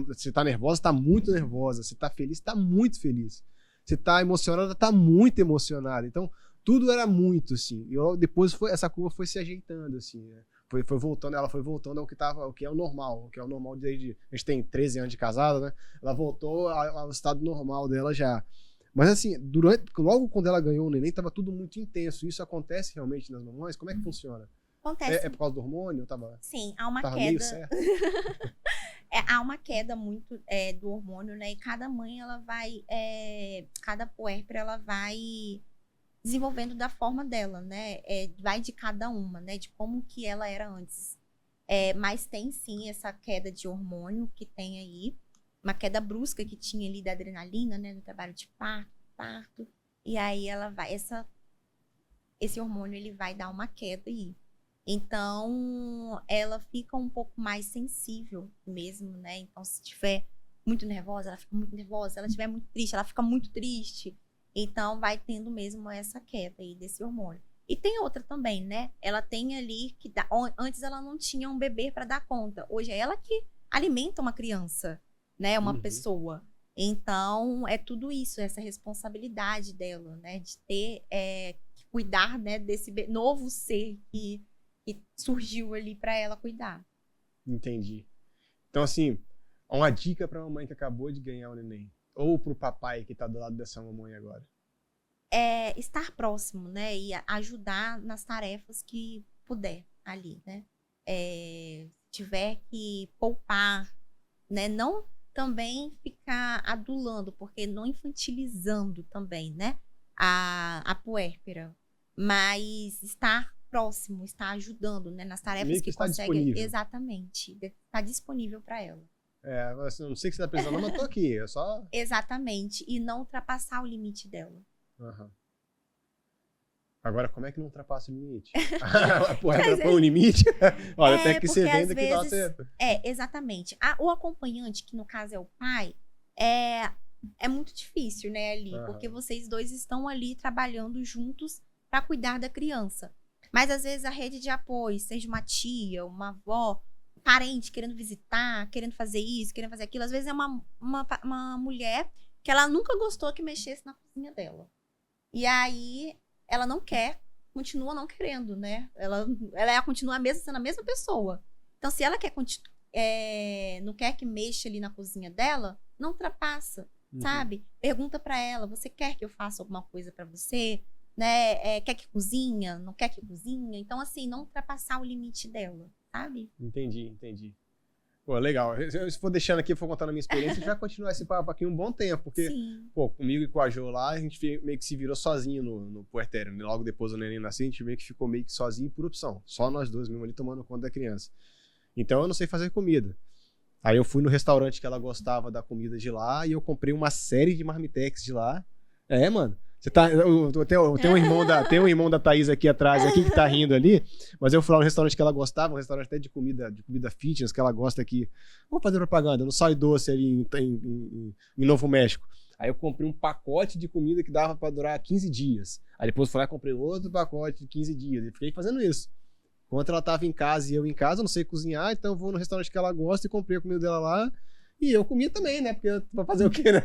Speaker 1: Você tá nervosa, tá muito nervosa. Você tá feliz, tá muito feliz. Você tá emocionada, tá muito emocionada. Então, tudo era muito, assim. E depois essa curva foi se ajeitando, assim, né? Ela foi voltando ao que é o normal. Desde... A gente tem 13 anos de casada, né? Ela voltou ao estado normal dela já. Mas assim, logo quando ela ganhou o neném, tava tudo muito intenso. Isso acontece realmente nas mamães? Como é que funciona?
Speaker 2: Acontece.
Speaker 1: É por causa do hormônio?
Speaker 2: Sim, há uma
Speaker 1: tava
Speaker 2: queda.
Speaker 1: Meio certo.
Speaker 2: Há uma queda muito do hormônio, né? E cada mãe, ela vai... cada puérpera, ela vai desenvolvendo da forma dela, né? Vai de cada uma, né? De como que ela era antes. Mas tem, sim, essa queda de hormônio que tem aí. Uma queda brusca que tinha ali da adrenalina, né? No trabalho de parto. E aí, ela vai... Esse hormônio, ele vai dar uma queda aí. Então, ela fica um pouco mais sensível mesmo, né? Então, se estiver muito nervosa, ela fica muito nervosa. Se ela estiver muito triste, ela fica muito triste. Então, vai tendo mesmo essa queda aí desse hormônio. E tem outra também, né? Ela tem ali que antes ela não tinha um bebê para dar conta. Hoje é ela que alimenta uma criança, né? Uma pessoa. Então, é tudo isso, essa responsabilidade dela, né? De ter, que cuidar, né? Desse novo ser que surgiu ali para ela cuidar.
Speaker 1: Entendi. Então, assim, uma dica para uma mãe que acabou de ganhar o neném. Ou pro papai que tá do lado dessa mamãe agora.
Speaker 2: Estar próximo, né? E ajudar nas tarefas que puder ali, né? Tiver que poupar, né? Não também ficar adulando, porque não infantilizando também, né? A puérpera. Mas estar próximo, estar ajudando, né? Nas tarefas que consegue.
Speaker 1: Disponível.
Speaker 2: Exatamente. Está disponível para ela.
Speaker 1: Assim, não sei o que você tá precisando, mas eu tô aqui. É só...
Speaker 2: Exatamente. E não ultrapassar o limite dela.
Speaker 1: Uhum. Agora, como é que não ultrapassa o limite? A puérpera põe um limite? Olha, até que você venda que dá certo.
Speaker 2: Exatamente. O acompanhante, que no caso é o pai, é muito difícil, né, ali. Porque vocês dois estão ali trabalhando juntos para cuidar da criança. Mas, às vezes, a rede de apoio, seja uma tia, uma avó, um parente querendo visitar, querendo fazer isso, querendo fazer aquilo. Às vezes, é uma mulher que ela nunca gostou que mexesse na cozinha dela. E aí, ela não quer, continua não querendo, né? Ela continua sendo a mesma pessoa. Então, se ela não quer que mexa ali na cozinha dela, não ultrapassa. sabe? Pergunta pra ela, você quer que eu faça alguma coisa pra você? Né? Quer que cozinha? Não quer que cozinha? Então, assim, não ultrapassar o limite dela, sabe?
Speaker 1: Entendi. Pô, legal. Se for deixando aqui, for contando a minha experiência, a gente vai continuar esse papo aqui um bom tempo, porque,
Speaker 2: Sim.
Speaker 1: pô, comigo e com a Jo lá, a gente meio que se virou sozinho no puerpério. Logo depois do neném nascer, a gente meio que ficou meio que sozinho por opção. Só nós dois mesmo ali tomando conta da criança. Então eu não sei fazer comida. Aí eu fui no restaurante que ela gostava da comida de lá e eu comprei uma série de marmitex de lá. Mano. Você tá, tem um irmão da Thaís aqui atrás, aqui que tá rindo ali, mas eu fui lá no restaurante que ela gostava, um restaurante até de comida fitness que ela gosta aqui. Vamos fazer propaganda, no Sal e Doce ali em Novo México. Aí eu comprei um pacote de comida que dava pra durar 15 dias. Aí depois fui lá e comprei outro pacote de 15 dias. E fiquei fazendo isso. Enquanto ela tava em casa e eu em casa, eu não sei cozinhar, então eu vou no restaurante que ela gosta e comprei a comida dela lá. E eu comia também, né? Porque pra fazer o quê, né?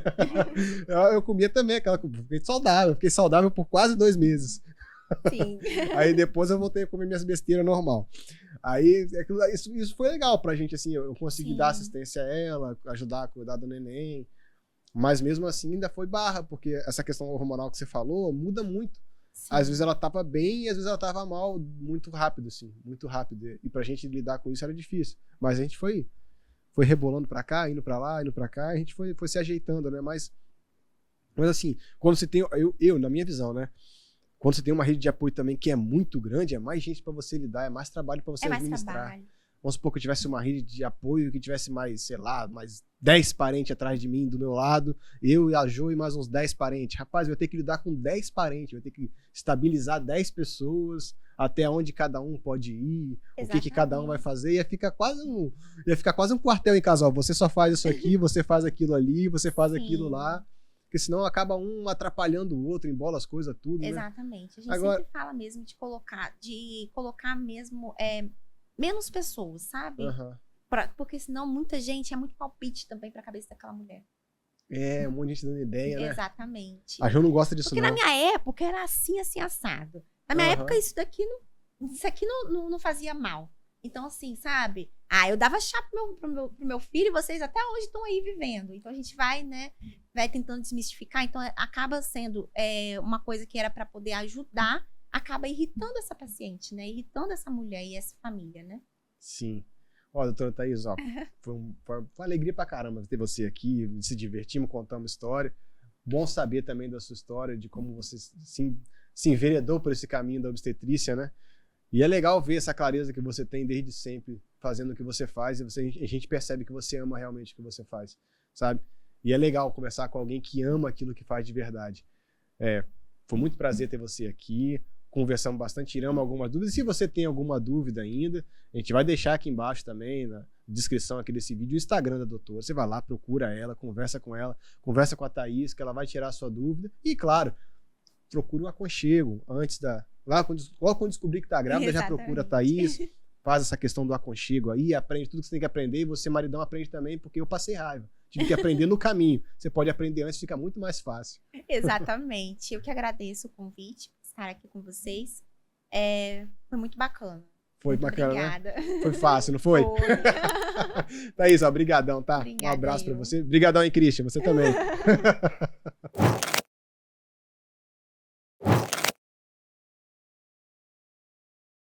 Speaker 1: Eu comia também, fiquei saudável por quase 2 meses.
Speaker 2: Sim.
Speaker 1: Aí depois eu voltei a comer minhas besteiras normal. Aí isso foi legal pra gente, assim, eu consegui
Speaker 2: Sim.
Speaker 1: dar assistência a ela, ajudar a cuidar do neném. Mas mesmo assim ainda foi barra, porque essa questão hormonal que você falou muda muito.
Speaker 2: Sim.
Speaker 1: Às vezes ela tava bem e às vezes ela tava mal muito rápido, assim, muito rápido. E pra gente lidar com isso era difícil. Mas a gente foi rebolando pra cá, indo pra lá, indo pra cá, a gente foi se ajeitando, né? Mas assim, quando você tem, na minha visão, né? Quando você tem uma rede de apoio também que é muito grande, é mais gente pra você lidar, é mais trabalho pra você administrar.
Speaker 2: Trabalho.
Speaker 1: Vamos supor que eu tivesse uma rede de apoio que tivesse mais, sei lá, mais 10 parentes atrás de mim, do meu lado, eu e a Jo e mais uns 10 parentes. Rapaz, eu ia ter que lidar com 10 parentes, eu ia ter que estabilizar 10 pessoas, até onde cada um pode ir,
Speaker 2: Exatamente.
Speaker 1: o que cada um vai fazer, ia ficar quase um quartel em casal. Você só faz isso aqui, você faz aquilo ali, você faz
Speaker 2: Sim.
Speaker 1: aquilo lá, porque senão acaba um atrapalhando o outro, embola as coisas, tudo, né?
Speaker 2: Exatamente. A gente
Speaker 1: Agora,
Speaker 2: sempre fala mesmo de colocar mesmo menos pessoas, sabe? Porque senão muita gente, é muito palpite também pra cabeça daquela mulher.
Speaker 1: Um monte de gente dando ideia, né?
Speaker 2: Exatamente.
Speaker 1: A Jo não gosta disso,
Speaker 2: Porque
Speaker 1: não.
Speaker 2: na minha época era assim assado. Na minha época isso aqui não fazia mal. Então, assim, sabe? Eu dava chá pro meu filho e vocês até hoje estão aí vivendo. Então a gente vai, né? Vai tentando desmistificar. Então acaba sendo uma coisa que era pra poder ajudar, acaba irritando essa paciente, né? Irritando essa mulher e essa família, né?
Speaker 1: Sim. Ó, doutora Thaís, ó, foi uma alegria pra caramba ter você aqui, se divertimos, contamos história. Bom saber também da sua história, de como você se enveredou por esse caminho da obstetrícia, né? E é legal ver essa clareza que você tem desde sempre, fazendo o que você faz, e a gente percebe que você ama realmente o que você faz, sabe? E é legal conversar com alguém que ama aquilo que faz de verdade. Foi muito prazer ter você aqui. Conversamos bastante, tiramos algumas dúvidas. E se você tem alguma dúvida ainda, a gente vai deixar aqui embaixo também, na descrição aqui desse vídeo, o Instagram da doutora. Você vai lá, procura ela, conversa com a Thaís, que ela vai tirar a sua dúvida. E, claro, procura um aconchego antes logo quando descobrir que tá grávida, já procura a Thaís, faz essa questão do aconchego aí, aprende tudo que você tem que aprender, e você, maridão, aprende também, porque eu passei raiva. Tive que aprender no caminho. Você pode aprender antes, fica muito mais fácil.
Speaker 2: Exatamente. Eu que agradeço o convite, estar aqui com vocês. Foi muito bacana.
Speaker 1: Foi
Speaker 2: muito
Speaker 1: bacana,
Speaker 2: obrigada.
Speaker 1: Né? Foi fácil, não foi?
Speaker 2: Foi.
Speaker 1: Thaís, ó, brigadão, tá?
Speaker 2: Obrigada,
Speaker 1: Um abraço pra você. Brigadão aí, Christian, você também.